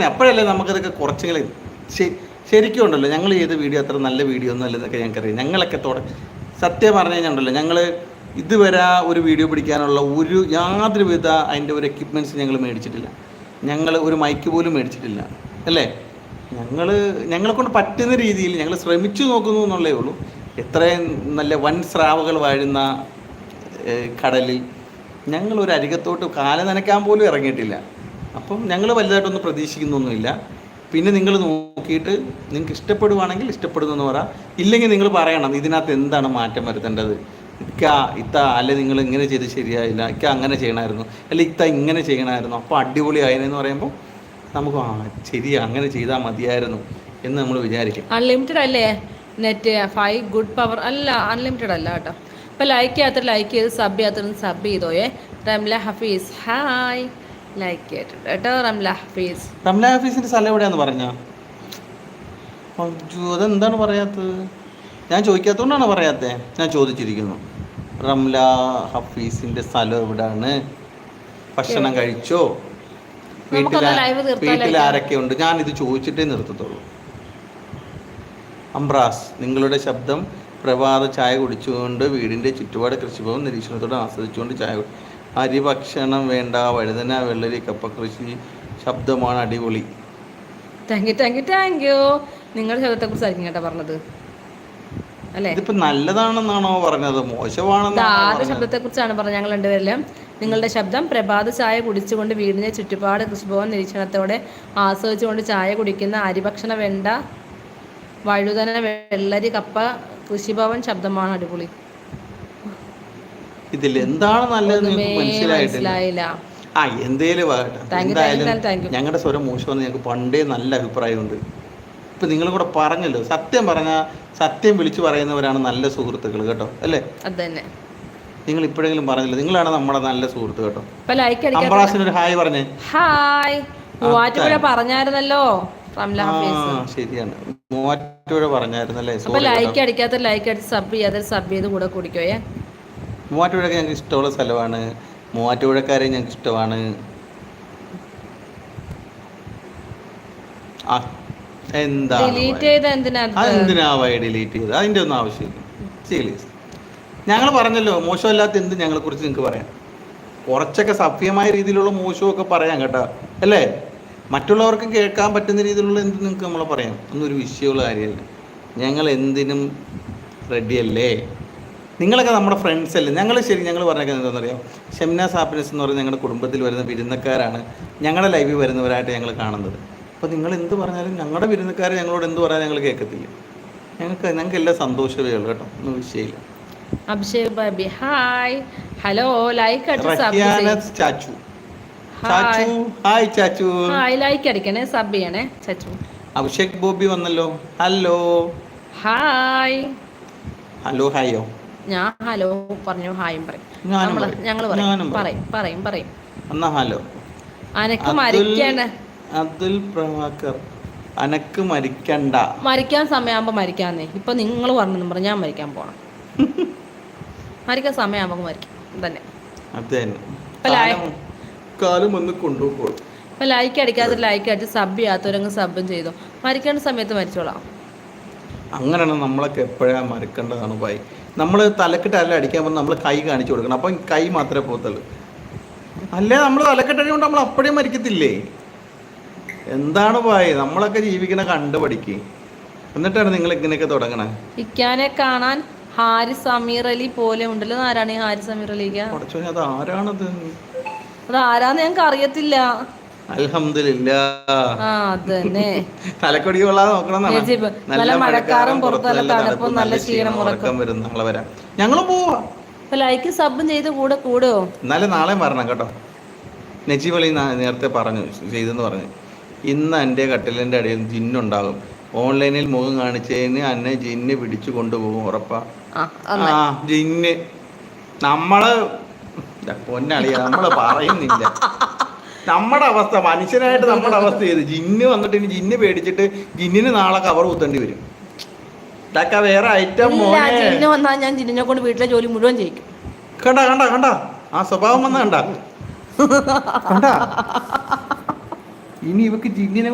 അപ്പോഴല്ലേ നമുക്കതൊക്കെ കുറച്ചെങ്കിലും ശരിക്കും ഉണ്ടല്ലോ. ഞങ്ങൾ ചെയ്ത വീഡിയോ അത്ര നല്ല വീഡിയോ ഒന്നും അല്ലെന്നൊക്കെ ഞങ്ങൾക്കറിയാം. ഞങ്ങളൊക്കെ സത്യം പറഞ്ഞു കഴിഞ്ഞാൽ ഞങ്ങൾ ഇതുവരെ ഒരു വീഡിയോ പിടിക്കാനുള്ള യാതൊരുവിധ അതിൻ്റെ ഒരു എക്യുപ്മെൻറ്റ്സ് ഞങ്ങൾ മേടിച്ചിട്ടില്ല. ഞങ്ങൾ ഒരു മൈക്ക് പോലും മേടിച്ചിട്ടില്ല അല്ലേ. ഞങ്ങളെ കൊണ്ട് പറ്റുന്ന രീതിയിൽ ഞങ്ങൾ ശ്രമിച്ചു നോക്കുന്നു എന്നുള്ളേ ഉള്ളൂ. എത്രയും നല്ല വൻ സ്രാവുകൾ വാഴുന്ന കടലിൽ ഞങ്ങളൊരു അരികത്തോട്ട് കാല നനയ്ക്കാൻ പോലും ഇറങ്ങിയിട്ടില്ല. അപ്പം ഞങ്ങൾ വലുതായിട്ടൊന്നും പ്രതീക്ഷിക്കുന്നൊന്നുമില്ല. പിന്നെ നിങ്ങൾ നോക്കിയിട്ട് നിങ്ങൾക്ക് ഇഷ്ടപ്പെടുവാണെങ്കിൽ ഇഷ്ടപ്പെടുന്നെന്ന് പറ, ഇല്ലെങ്കിൽ നിങ്ങൾ പറയണം ഇതിനകത്ത് എന്താണ് മാറ്റം വരുത്തേണ്ടത്. അല്ലെ നിങ്ങൾ ഇങ്ങനെ ചെയ്ത് ശരിയായില്ല, അങ്ങനെ ചെയ്യണമായിരുന്നു, അല്ലെ ഇങ്ങനെ ചെയ്യണമായിരുന്നു, അപ്പോൾ അടിപൊളിയായെന്ന് പറയുമ്പോൾ നമുക്ക് ശരിയാ അങ്ങനെ ചെയ്താൽ മതിയായിരുന്നു എന്ന് നമ്മൾ വിചാരിക്കും. അൺലിമിറ്റഡ് അല്ലേ നെറ്റ് 5 ഗുഡ് പവർ അല്ല, അൺലിമിറ്റഡ് അല്ല കേട്ടോ. അപ്പോൾ ലൈക്ക് ചെയ്യാത്ത ലൈക്ക് ചെയ്ത് സബ് ചെയ്യാത്ത സബ് ചെയ്തോയേ. റംല ഹഫീസ് ഹായ്, ലൈക്ക് ചെയ്തിട്ടുണ്ട് കേട്ടോ. റംല ഹഫീസിന്റെ സ്ഥലം എവിടെയാന്ന് പറഞ്ഞോ? അതെന്താണ് പറയാത്തത്? ഞാൻ ചോദിക്കാത്തതുകൊണ്ടാണ് പറയാത്തത്. ഞാൻ ചോദിച്ചിരിക്കുന്നു, റംല ഹഫീസിന്റെ സ്ഥലം എവിടെയാണ്? ഭക്ഷണം കഴിച്ചോ? വീട്ടിൽ ആരൊക്കെ ഉണ്ട്? ഞാനിത് ചോദിച്ചിട്ടേ നിർത്തത്തുള്ളൂ. അംബ്രാസ്, നിങ്ങളുടെ ശബ്ദം പ്രഭാത ചായ കുടിച്ചുകൊണ്ട് വീടിൻ്റെ ചുറ്റുപാട് കൃഷിഭവൻ നിരീക്ഷണത്തോടെ ആസ്വദിച്ചുകൊണ്ട് ചായ അരി ഭക്ഷണം വേണ്ട, വഴുതന വെള്ളരി കപ്പ കൃഷി ശബ്ദമാണ് അടിപൊളി. Thank you. നിങ്ങളുടെ ശബ്ദത്തെക്കുറിച്ചായിരിക്കും കേട്ടോ പറഞ്ഞത് അല്ലേ? ഇതിപ്പോ നല്ലതാണെന്നാണോ പറഞ്ഞത്, മോശമാണെന്നാണോ? ആരുടെ ശബ്ദത്തെക്കുറിച്ചാണ് പറഞ്ഞത്? ഞങ്ങൾ രണ്ടുപേരിലും നിങ്ങളുടെ ശബ്ദം പ്രഭാത ചായ കുടിച്ചുകൊണ്ട് വീടിൻ്റെ ചുറ്റുപാട് കൃഷിഭവൻ നിരീക്ഷണത്തോടെ ആസ്വദിച്ചുകൊണ്ട് ചായ കുടിക്കുന്ന അരിഭക്ഷണ വെണ്ട വഴുതന വെള്ളരി കപ്പ കൃഷിഭവൻ ശബ്ദമാണ് അടിപൊളി. ഇതിൽ എന്താണ് നല്ലത് മനസ്സിലായില്ല. എന്തേലും ഞങ്ങളുടെ സ്വരം മോശമെന്ന് ഞങ്ങൾക്ക് പണ്ടേ നല്ല അഭിപ്രായമുണ്ട്. ഇപ്പം നിങ്ങളും കൂടെ പറഞ്ഞല്ലോ, സത്യം പറഞ്ഞാൽ സത്യം വിളിച്ചു പറയുന്നവരാണ് നല്ല സുഹൃത്തുക്കൾ കേട്ടോ, അല്ലേ? അതന്നെ. നിങ്ങൾ ഇപ്പോഴെങ്കിലും പറഞ്ഞല്ലോ, നിങ്ങളാണ് നമ്മുടെ നല്ല സുഹൃത്ത് കേട്ടോ. അംബ്രാസിനൊരു ഹായ് പറഞ്ഞേ. ഹായ്, മൂവാറ്റുപുഴ പറഞ്ഞായിരുന്നല്ലോ. ശരിയാണ്, മൂവാറ്റുപുഴ പറഞ്ഞായിരുന്നല്ലേ. ലൈക്ക് അടിക്കാത്ത ലൈക്ക് അടിച്ച് സബ് ചെയ്യാതെ സബ് ചെയ്ത് കൂടെ കുടിക്കോയേ. മൂവാറ്റുപുഴയൊക്കെ ഞങ്ങൾക്ക് ഇഷ്ടമുള്ള സ്ഥലമാണ്. മൂവാറ്റുപുഴക്കാരെ ഞങ്ങൾക്ക് ഇഷ്ടമാണ്. എന്തിനാവായി ഡിലീറ്റ് ചെയ്ത്? അതിൻ്റെ ഒന്നും ആവശ്യമില്ല. സീരിയസ്, ഞങ്ങൾ പറഞ്ഞല്ലോ മോശമല്ലാത്ത എന്ത് ഞങ്ങളെക്കുറിച്ച് നിങ്ങൾക്ക് പറയാം. കുറച്ചൊക്കെ സഭ്യമായ രീതിയിലുള്ള മോശമൊക്കെ പറയാം കേട്ടോ, അല്ലേ? മറ്റുള്ളവർക്ക് കേൾക്കാൻ പറ്റുന്ന രീതിയിലുള്ള എന്ത് നിങ്ങൾക്ക് നമ്മൾ പറയാം. ഒന്നും ഒരു വിഷയമുള്ള കാര്യമല്ല. ഞങ്ങൾ എന്തിനും റെഡിയല്ലേ. നിങ്ങളൊക്കെ നമ്മുടെ ഫ്രണ്ട്സ് അല്ലേ? ഞങ്ങൾ പറഞ്ഞേക്കുന്നത് എന്താണെന്നറിയാം, ഷംനാസ് ഹാപ്പിനെസ് എന്ന് പറയുന്നത് ഞങ്ങളുടെ കുടുംബത്തിൽ വരുന്ന വിരുന്നക്കാരാണ്. ഞങ്ങളുടെ ലൈവിൽ വരുന്നവരായിട്ട് ഞങ്ങൾ കാണുന്നത്. അപ്പോൾ നിങ്ങൾ എന്ത് പറഞ്ഞാലും ഞങ്ങളുടെ വിരുന്നക്കാർ ഞങ്ങളോട് എന്ത് പറയാൻ ഞങ്ങൾ കേൾക്കത്തില്ല. ഞങ്ങൾക്ക് എല്ലാം സന്തോഷമേ ഉള്ളൂ കേട്ടോ, ഒന്നും വിഷയമില്ല. Abhishek Babi hi, hello, like Chachu hi Chachu, hi, like അടിക്കണേ, സബ് ചെയ്യണേ ചാച്ചു. അഭിഷേക് ബോബി വന്നല്ലോ. Hello hi. ഹലോ ഹായോ? ഞാൻ ഹലോ പറഞ്ഞു, ഹായും പറയും. ഞങ്ങൾ പറയും എന്നാ ഹലോ. അനക്ക് മരിക്കണ്ട അതുൽ പ്രഭാകർ, അനക്ക് മരിക്കണ്ട. മരിക്കാൻ സമയമാകുമ്പോ മരിക്കാന്നേ. ഇപ്പൊ നിങ്ങൾ പറഞ്ഞു പറഞ്ഞു ഞാൻ മരിക്കാൻ പോണം. മരിക്കാൻ സമയമാകുമ്പോ മരിക്കും തന്നെ. കാലം ഒന്ന് കൊണ്ടുപോകും. ഇപ്പൊ ലൈക്ക് അടിക്കാത്ത ലൈക്ക് അടിച്ച് സബ് ചെയ്യാത്തവരങ്ങ് സബും ചെയ്തോ. മരിക്കേണ്ട സമയത്ത് മരിച്ചോളാം. അങ്ങനെയാണ് നമ്മളൊക്കെ എപ്പോഴാണ് മരിക്കേണ്ടതാണ് ഭായി. നമ്മൾ തലക്കെട്ടല്ല അടിക്കാൻ പോകുമ്പോൾ നമ്മൾ കൈ കാണിച്ചു കൊടുക്കണം. അപ്പം കൈ മാത്രമേ പോകത്തുള്ളൂ. അല്ലേ നമ്മൾ തലക്കെട്ടടിക്കൊണ്ട് നമ്മൾ അപ്പോഴേ മരിക്കത്തില്ലേ? എന്താണ് ഭായി, നമ്മളൊക്കെ ജീവിക്കണ കണ്ടു പഠിക്കുക. എന്നിട്ടാണ് നിങ്ങൾ ഇങ്ങനെയൊക്കെ തുടങ്ങണേ. ഇക്കാനെ കാണാൻ ഹാരിസ് അമീർ അലി പോലെ ഉണ്ടല്ലോ. ആരാണ് ഈ ഹാരിസ് അമീർ അലിക്ക? അത് ആരാണത്? അത് ആരാന്ന് ഞങ്ങൾക്ക് അറിയത്തില്ല. തലക്കൊടി കൊള്ളാതെ നോക്കണം. നല്ല മഴക്കാറും പുറത്തല്ല തണുപ്പും നല്ല ക്ഷീണം ഉറക്കം വരും. നാളെ വരാം, ഞങ്ങളും പോവാ. ലൈക്ക് സബും ചെയ്ത് കൂടുവോ? എന്നാലും നാളെ വരണം കേട്ടോ. നജീബ് അലി നേരത്തെ പറഞ്ഞു ചെയ്തെന്ന് പറഞ്ഞു. ഇന്ന് എൻ്റെ കട്ടിലിൻ്റെ അടിയിൽ ജിന്നുണ്ടാകും. ഓൺലൈനിൽ മുഖം കാണിച്ചതിന് എന്നെ ജിന്ന് പിടിച്ചു കൊണ്ടുപോകും ഉറപ്പാ. ജിന്ന് നമ്മള് പൊന്നളിയ നമ്മള് പറയുന്നില്ല. നമ്മുടെ അവസ്ഥ, മനുഷ്യനായിട്ട് നമ്മുടെ അവസ്ഥ ചെയ്ത് ജിന്ന് വന്നിട്ട് ഇനി ജിന്ന് പേടിച്ചിട്ട് ജിന്നിന് നാളെ കവർ കുത്തേണ്ടി വരും. ഇതൊക്കെ വേറെ ഐറ്റം. ജിന്ന് വന്നാൽ ഞാൻ ജിന്നിനെ കൊണ്ട് വീട്ടിലെ ജോലി മുഴുവൻ ചെയ്യിക്കും. കണ്ട ആ സ്വഭാവം വന്ന കണ്ട ഇനി ഇവക്ക് ജിന്നിനെ